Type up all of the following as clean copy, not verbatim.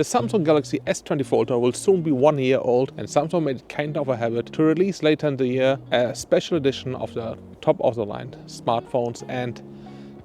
The Samsung Galaxy S24 Ultra will soon be 1 year old, and Samsung made it kind of a habit to release later in the year a special edition of the top of the line smartphones and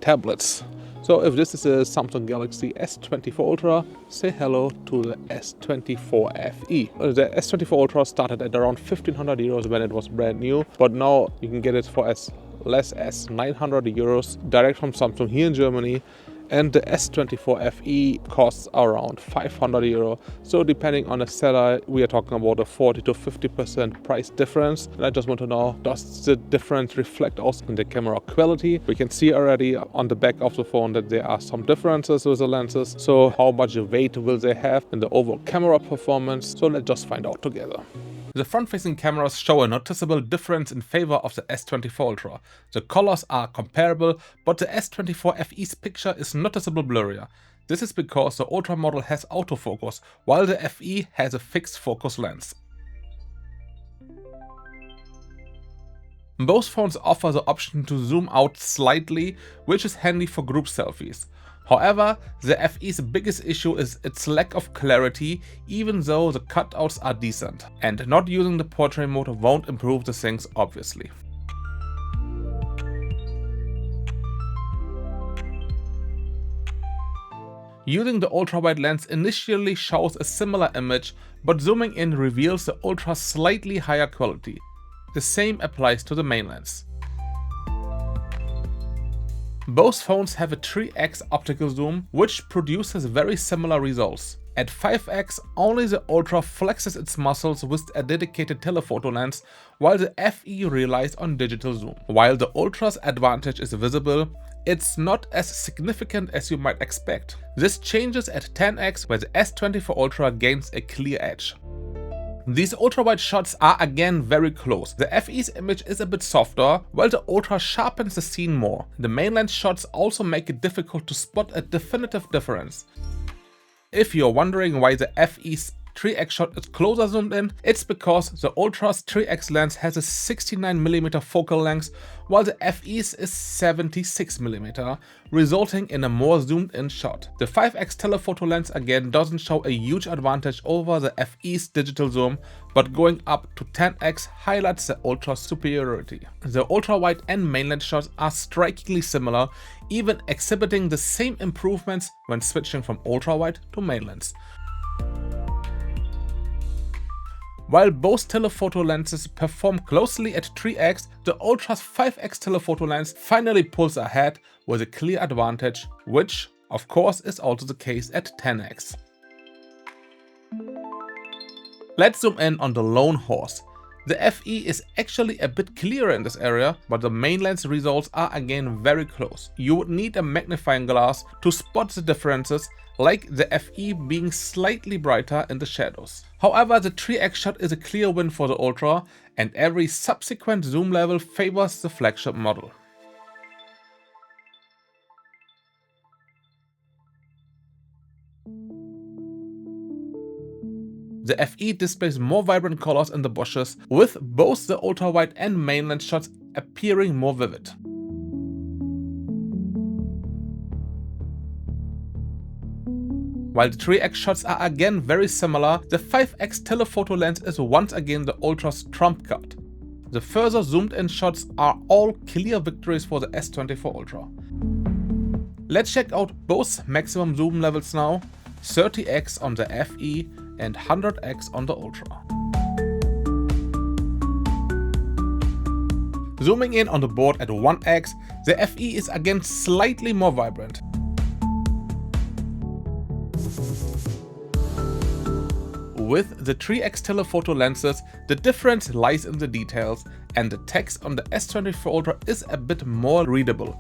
tablets. So if this is a Samsung Galaxy S24 Ultra, say hello to the S24 FE. The S24 Ultra started at around 1500 euros when it was brand new, but now you can get it for as less as 900 euros direct from Samsung here in Germany. And the S24 FE costs around 500 euro. So depending on the seller, we are talking about a 40 to 50% price difference. And I just want to know, does the difference reflect also in the camera quality? We can see already on the back of the phone that there are some differences with the lenses. So how much weight will they have in the overall camera performance? So let's just find out together. The front-facing cameras show a noticeable difference in favor of the S24 Ultra. The colors are comparable, but the S24 FE's picture is noticeably blurrier. This is because the Ultra model has autofocus, while the FE has a fixed focus lens. Both phones offer the option to zoom out slightly, which is handy for group selfies. However, the FE's biggest issue is its lack of clarity, even though the cutouts are decent. And not using the portrait mode won't improve the things, obviously. Using the ultra-wide lens initially shows a similar image, but zooming in reveals the Ultra's slightly higher quality. The same applies to the main lens. Both phones have a 3x optical zoom, which produces very similar results. At 5x, only the Ultra flexes its muscles with a dedicated telephoto lens, while the FE relies on digital zoom. While the Ultra's advantage is visible, it's not as significant as you might expect. This changes at 10x, where the S24 Ultra gains a clear edge. These ultra-wide shots are again very close. The FE's image is a bit softer, while the Ultra sharpens the scene more. The main lens shots also make it difficult to spot a definitive difference. If you're wondering why the FE's 3x shot is closer zoomed in, it's because the Ultra's 3x lens has a 69mm focal length, while the FE's is 76mm, resulting in a more zoomed in shot. The 5x telephoto lens again doesn't show a huge advantage over the FE's digital zoom, but going up to 10x highlights the Ultra's superiority. The ultra-wide and main lens shots are strikingly similar, even exhibiting the same improvements when switching from ultra-wide to main lens. While both telephoto lenses perform closely at 3x, the Ultra's 5x telephoto lens finally pulls ahead with a clear advantage, which, of course, is also the case at 10x. Let's zoom in on the lone horse. The FE is actually a bit clearer in this area, but the main lens results are again very close. You would need a magnifying glass to spot the differences, like the FE being slightly brighter in the shadows. However, the 3x shot is a clear win for the Ultra, and every subsequent zoom level favors the flagship model. The FE displays more vibrant colors in the bushes, with both the ultra-wide and main lens shots appearing more vivid. While the 3x shots are again very similar, the 5x telephoto lens is once again the Ultra's trump card. The further zoomed in shots are all clear victories for the S24 Ultra. Let's check out both maximum zoom levels now, 30x on the FE and 100x on the Ultra. Zooming in on the board at 1x, the FE is again slightly more vibrant. With the 3x telephoto lenses, the difference lies in the details, and the text on the S24 Ultra is a bit more readable.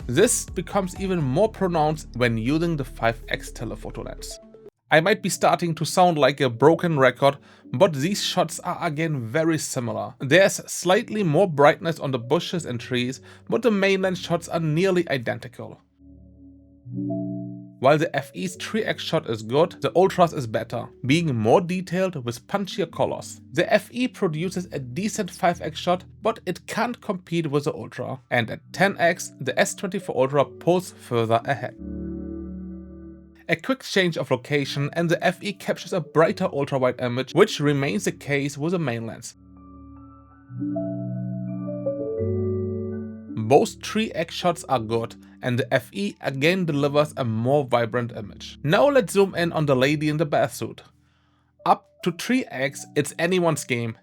This becomes even more pronounced when using the 5x telephoto lens. I might be starting to sound like a broken record, but these shots are again very similar. There's slightly more brightness on the bushes and trees, but the main lens shots are nearly identical. While the FE's 3x shot is good, the Ultra's is better, being more detailed with punchier colors. The FE produces a decent 5x shot, but it can't compete with the Ultra, and at 10x, the S24 Ultra pulls further ahead. A quick change of location and the FE captures a brighter ultra-wide image, which remains the case with the main lens. Both 3x shots are good, and the FE again delivers a more vibrant image. Now let's zoom in on the lady in the bathsuit. Up to 3x, it's anyone's game.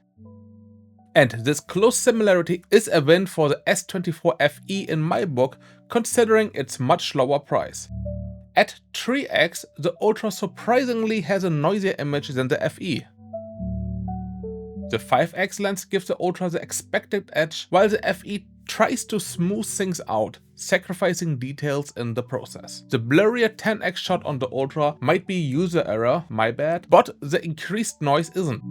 And this close similarity is a win for the S24 FE in my book, considering its much lower price. At 3x, the Ultra surprisingly has a noisier image than the FE. The 5x lens gives the Ultra the expected edge, while the FE tries to smooth things out, sacrificing details in the process. The blurrier 10x shot on the Ultra might be user error, my bad, but the increased noise isn't.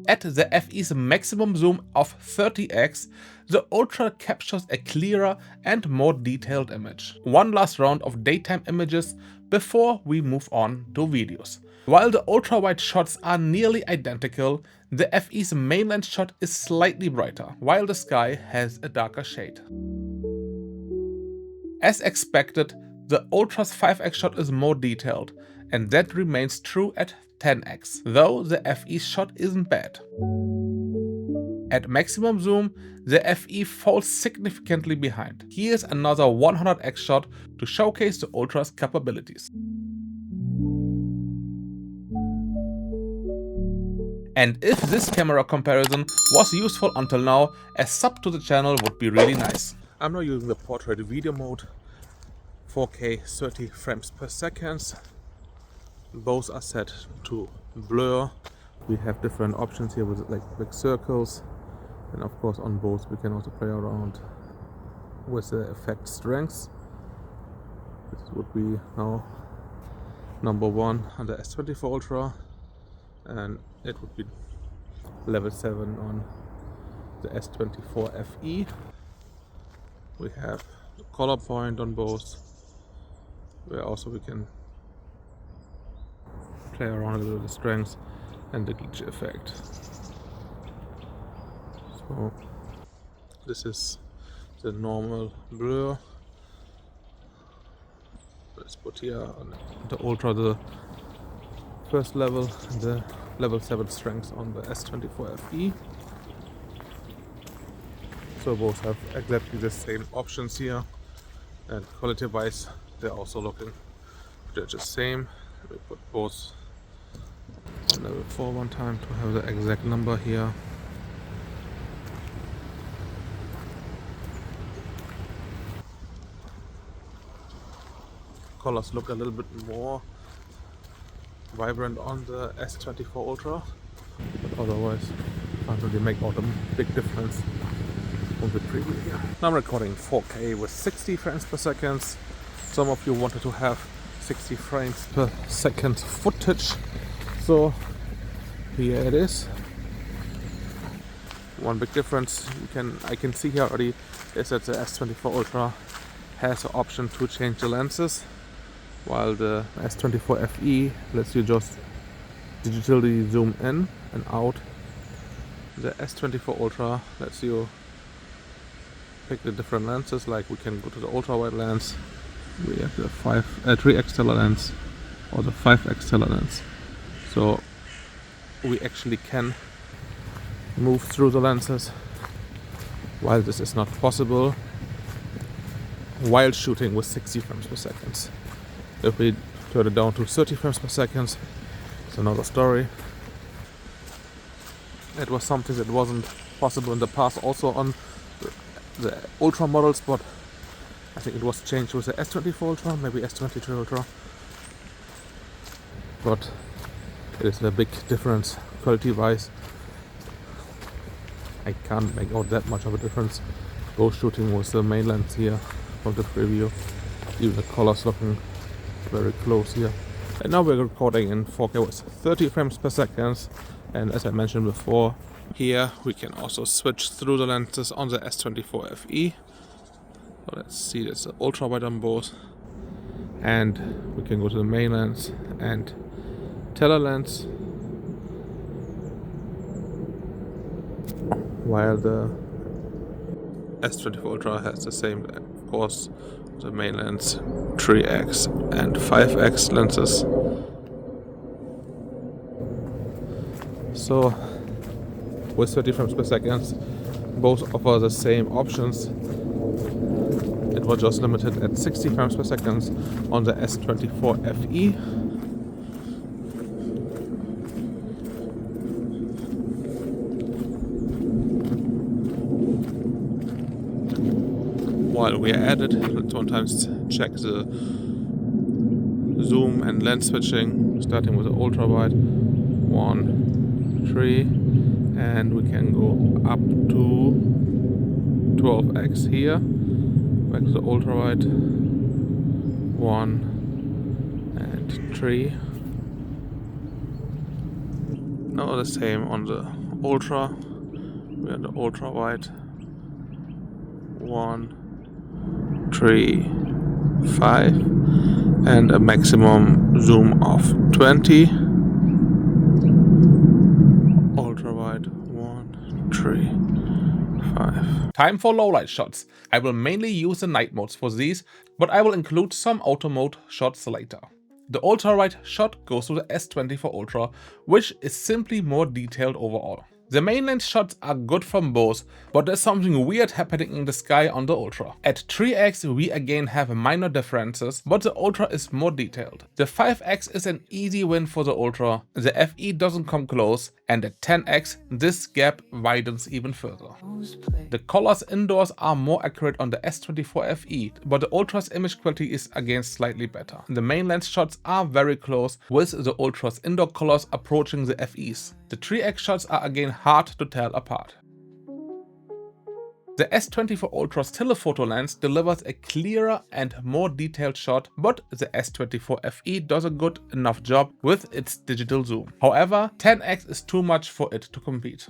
At the FE's maximum zoom of 30x, the Ultra captures a clearer and more detailed image. One last round of daytime images before we move on to videos. While the ultra-wide shots are nearly identical, the FE's main lens shot is slightly brighter, while the sky has a darker shade. As expected, the Ultra's 5x shot is more detailed, and that remains true at 10x, though the FE's shot isn't bad. At maximum zoom, the FE falls significantly behind. Here's another 100x shot to showcase the Ultra's capabilities. And if this camera comparison was useful until now, a sub to the channel would be really nice. I'm now using the portrait video mode, 4K 30 frames per second. Both are set to blur. We have different options here with like big circles, and of course on both we can also play around with the effect strengths. This would be now number 1 on the S24 Ultra, and it would be level 7 on the S24 FE. We have the color point on both, where also we can play around a little with the strengths and the glitch effect. So this is the normal blur. Let's put here on the Ultra the first level and the level 7 strength on the S24 FE. So both have exactly the same options here, and quality wise they're also looking pretty the same. We put both on level 4 one time to have the exact number here. Colors look a little bit more vibrant on the S24 Ultra, but otherwise can't really make all the big difference from the preview here. Now I'm recording 4K with 60 frames per second. Some of you wanted to have 60 frames per second footage, so here it is. One big difference I can see here already is that the S24 Ultra has the option to change the lenses, while the S24 FE lets you just digitally zoom in and out. The S24 Ultra lets you pick the different lenses, like we can go to the ultra wide lens, we have the 3x telelens or the 5x telelens. So we actually can move through the lenses, while this is not possible while shooting with 60 frames per second. If we turn it down to 30 frames per second, it's another story. It was something that wasn't possible in the past also on the Ultra models, but I think it was changed with the S24 Ultra, maybe S23 Ultra. But it is a big difference quality wise. I can't make out that much of a difference. Go shooting with the main lens here from the preview. Even the colors looking very close here. And now we're recording in 4K with 30 frames per second, and as I mentioned before, here we can also switch through the lenses on the S24 FE. So let's see, that's the ultra wide on both, and we can go to the main lens and telelens, while the S24 Ultra has the same, of course, the main lens, 3x and 5x lenses. So with 30 frames per second, both offer the same options. It was just limited at 60 frames per second on the S24 FE. While we are at it, let's sometimes check the zoom and lens switching, starting with the ultra wide. 1, 3, and we can go up to 12x here. Back to the ultra wide. 1 and 3. Now the same on the ultra. We are the ultra wide. 1, 3, 5, and a maximum zoom of 20. Ultra wide. 1, 3, 5. Time for low light shots. I will mainly use the night modes for these, but I will include some auto mode shots later. The ultra wide shot goes to the S24 Ultra, which is simply more detailed overall. The main lens shots are good from both, but there's something weird happening in the sky on the Ultra. At 3x we again have minor differences, but the Ultra is more detailed. The 5x is an easy win for the Ultra, the FE doesn't come close, and at 10x this gap widens even further. The colors indoors are more accurate on the S24 FE, but the Ultra's image quality is again slightly better. The main lens shots are very close, with the Ultra's indoor colors approaching the FE's. The 3x shots are again hard to tell apart. The S24 Ultra's telephoto lens delivers a clearer and more detailed shot, but the S24 FE does a good enough job with its digital zoom. However, 10x is too much for it to compete.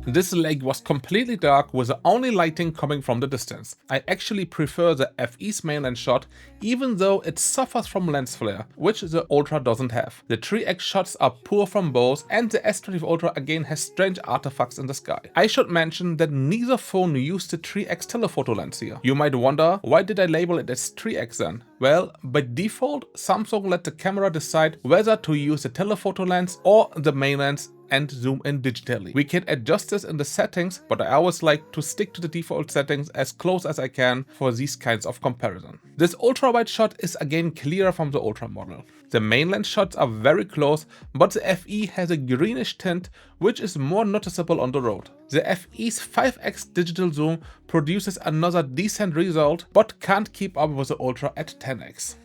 This lake was completely dark with the only lighting coming from the distance. I actually prefer the FE's main lens shot, even though it suffers from lens flare, which the Ultra doesn't have. The 3x shots are poor from both, and the S24 Ultra again has strange artifacts in the sky. I should mention that neither phone used the 3x telephoto lens here. You might wonder, why did I label it as 3x then? Well, by default, Samsung let the camera decide whether to use the telephoto lens or the main lens and zoom in digitally. We can adjust this in the settings, but I always like to stick to the default settings as close as I can for these kinds of comparison. This ultra wide shot is again clearer from the Ultra model. The main lens shots are very close, but the FE has a greenish tint, which is more noticeable on the road. The FE's 5x digital zoom produces another decent result, but can't keep up with the Ultra at 10x.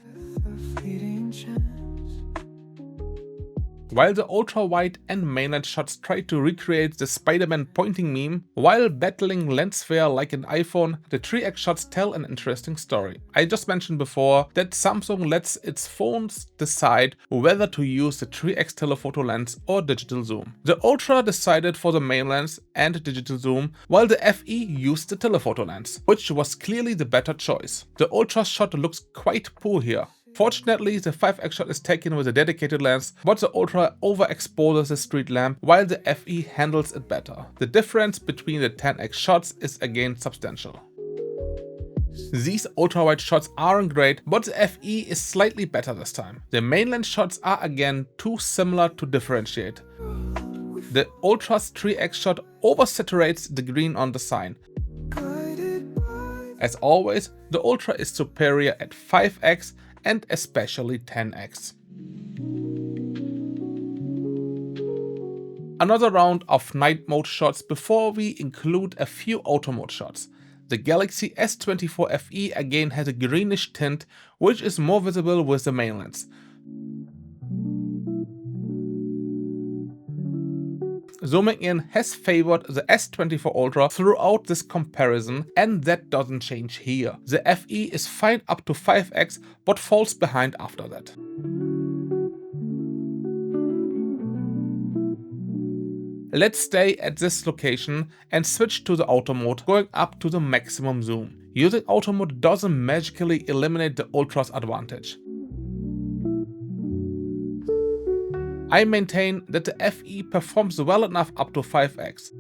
While the ultra-wide and main lens shots try to recreate the Spider-Man pointing meme, while battling lens flare like an iPhone, the 3x shots tell an interesting story. I just mentioned before that Samsung lets its phones decide whether to use the 3x telephoto lens or digital zoom. The Ultra decided for the main lens and digital zoom, while the FE used the telephoto lens, which was clearly the better choice. The Ultra shot looks quite poor here. Fortunately, the 5x shot is taken with a dedicated lens, but the Ultra overexposes the street lamp, while the FE handles it better. The difference between the 10x shots is again substantial. These ultra-wide shots aren't great, but the FE is slightly better this time. The main lens shots are again too similar to differentiate. The Ultra's 3x shot oversaturates the green on the sign. As always, the Ultra is superior at 5x and especially 10x. Another round of night mode shots before we include a few auto mode shots. The Galaxy S24 FE again has a greenish tint, which is more visible with the main lens. Zooming in has favored the S24 Ultra throughout this comparison, and that doesn't change here. The FE is fine up to 5x, but falls behind after that. Let's stay at this location and switch to the auto mode, going up to the maximum zoom. Using auto mode doesn't magically eliminate the Ultra's advantage. I maintain that the FE performs well enough up to 5x.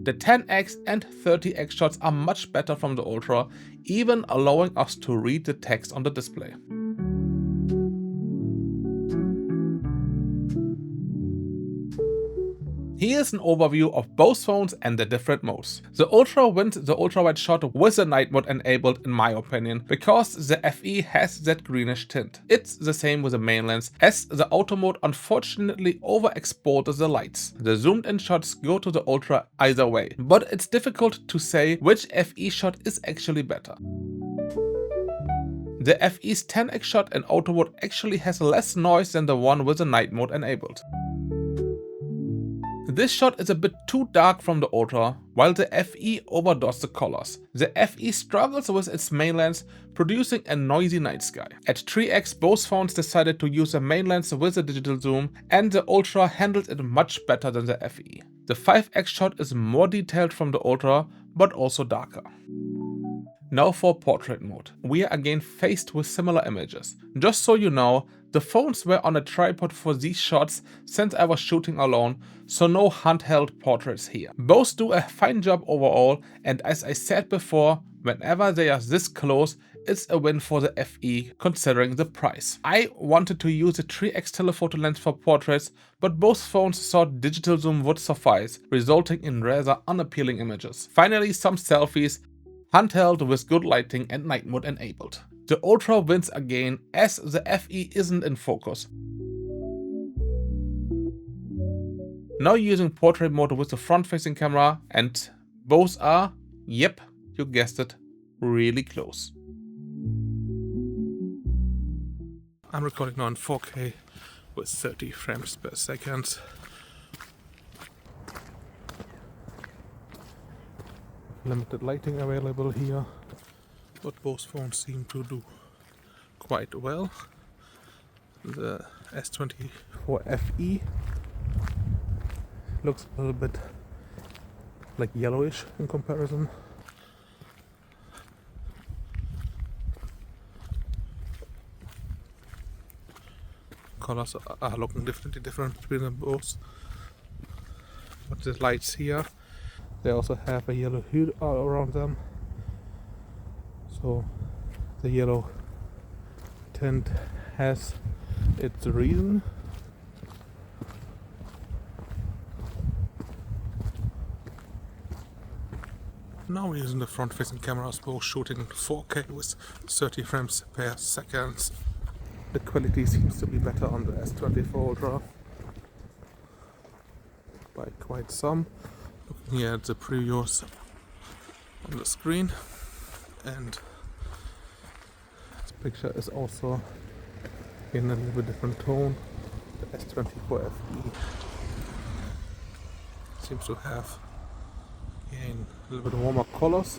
The 10x and 30x shots are much better from the Ultra, even allowing us to read the text on the display. Here's an overview of both phones and their different modes. The Ultra wins the ultra-wide shot with the night mode enabled in my opinion, because the FE has that greenish tint. It's the same with the main lens, as the auto mode unfortunately overexports the lights. The zoomed in shots go to the Ultra either way, but it's difficult to say which FE shot is actually better. The FE's 10x shot in auto mode actually has less noise than the one with the night mode enabled. This shot is a bit too dark from the Ultra, while the FE overdoes the colors. The FE struggles with its main lens, producing a noisy night sky. At 3x, both phones decided to use a main lens with a digital zoom, and the Ultra handled it much better than the FE. The 5x shot is more detailed from the Ultra, but also darker. Now for portrait mode. We are again faced with similar images. Just so you know, the phones were on a tripod for these shots since I was shooting alone, so no handheld portraits here. Both do a fine job overall, and as I said before, whenever they are this close, it's a win for the FE considering the price. I wanted to use a 3x telephoto lens for portraits, but both phones thought digital zoom would suffice, resulting in rather unappealing images. Finally, some selfies, handheld with good lighting and night mode enabled. The Ultra wins again as the FE isn't in focus. Now using portrait mode with the front facing camera, and both are, yep, you guessed it, really close. I'm recording now in 4K with 30 frames per second. Limited lighting available here, but both phones seem to do quite well. The S24 FE looks a little bit like yellowish in comparison. Colors are looking different between them both, but the lights here, they also have a yellow hue all around them, so the yellow tint has its reason. Now we're using the front facing cameras, both shooting in 4K with 30 frames per second. The quality seems to be better on the S24 Ultra by quite some. Looking here at the previews on the screen, and this picture is also in a little bit different tone. The S24 FE seems to have again a little bit warmer colors.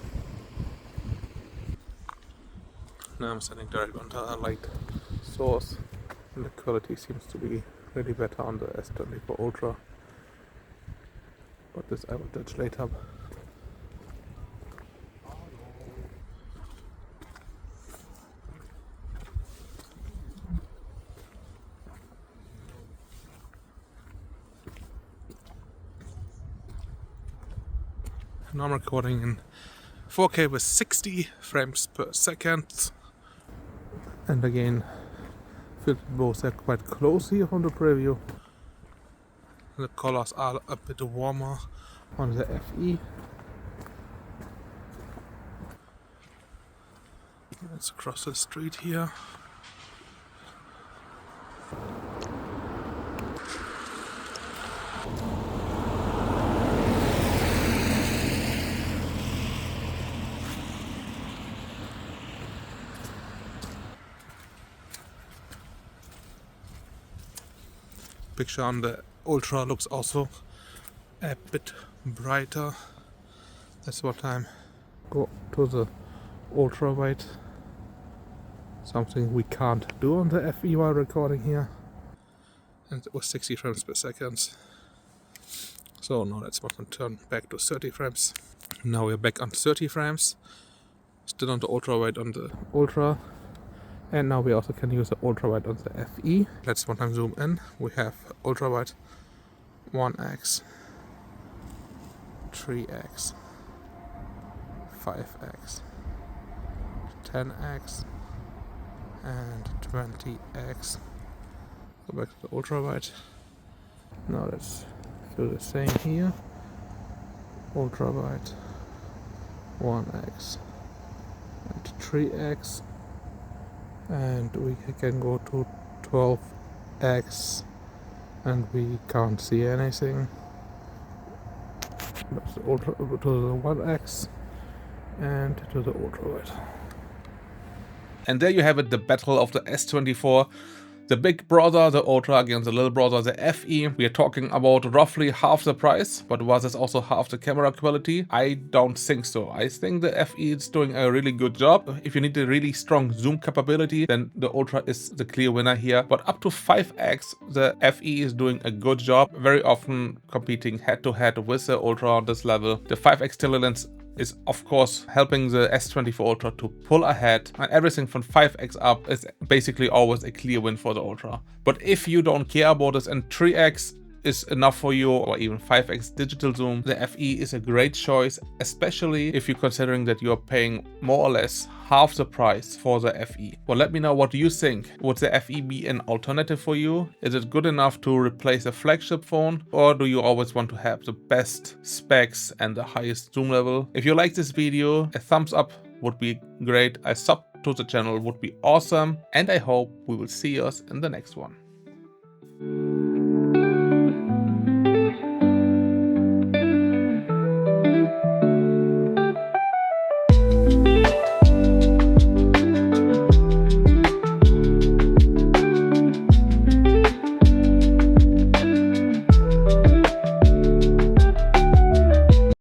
Now I'm setting directly onto a light source, and the quality seems to be really better on the S24 Ultra, but this I will judge later. Now I'm recording in 4K with 60 frames per second, and again feel both are quite close here from the preview. The colors are a bit warmer on the FE. Let's cross the street here. Picture on the Ultra looks also a bit brighter. That's what I'm go to the ultra wide. Something we can't do on the FE while recording here. And it was 60 frames per second. So now let's turn back to 30 frames. Now we're back on 30 frames. Still on the ultra wide on the Ultra. And now we also can use the ultra wide on the FE. Let's one time zoom in. We have ultra wide 1x. 3x, 5x, 10x, and 20x. Go back to the ultra wide. Now let's do the same here. Ultra wide, 1x and 3x, and we can go to 12x, and we can't see anything. That's the ultra to the 1x and to the ultra wide. And there you have it, the battle of the S24. The big brother, the Ultra, against the little brother, the FE. We are talking about roughly half the price, but was this also half the camera quality? I don't think so. I think the FE is doing a really good job. If you need a really strong zoom capability, then the Ultra is the clear winner here. But up to 5x, the FE is doing a good job, very often competing head-to-head with the Ultra on this level. The 5x telelens is of course helping the S24 Ultra to pull ahead, and everything from 5x up is basically always a clear win for the Ultra. But if you don't care about this and 3x is enough for you, or even 5x digital zoom, the FE is a great choice, especially if you're considering that you're paying more or less half the price for the FE. Well, let me know what you think. Would the FE be an alternative for you? Is it good enough to replace a flagship phone, or do you always want to have the best specs and the highest zoom level? If you like this video, a thumbs up would be great. A sub to the channel would be awesome, and I hope we will see us in the next one.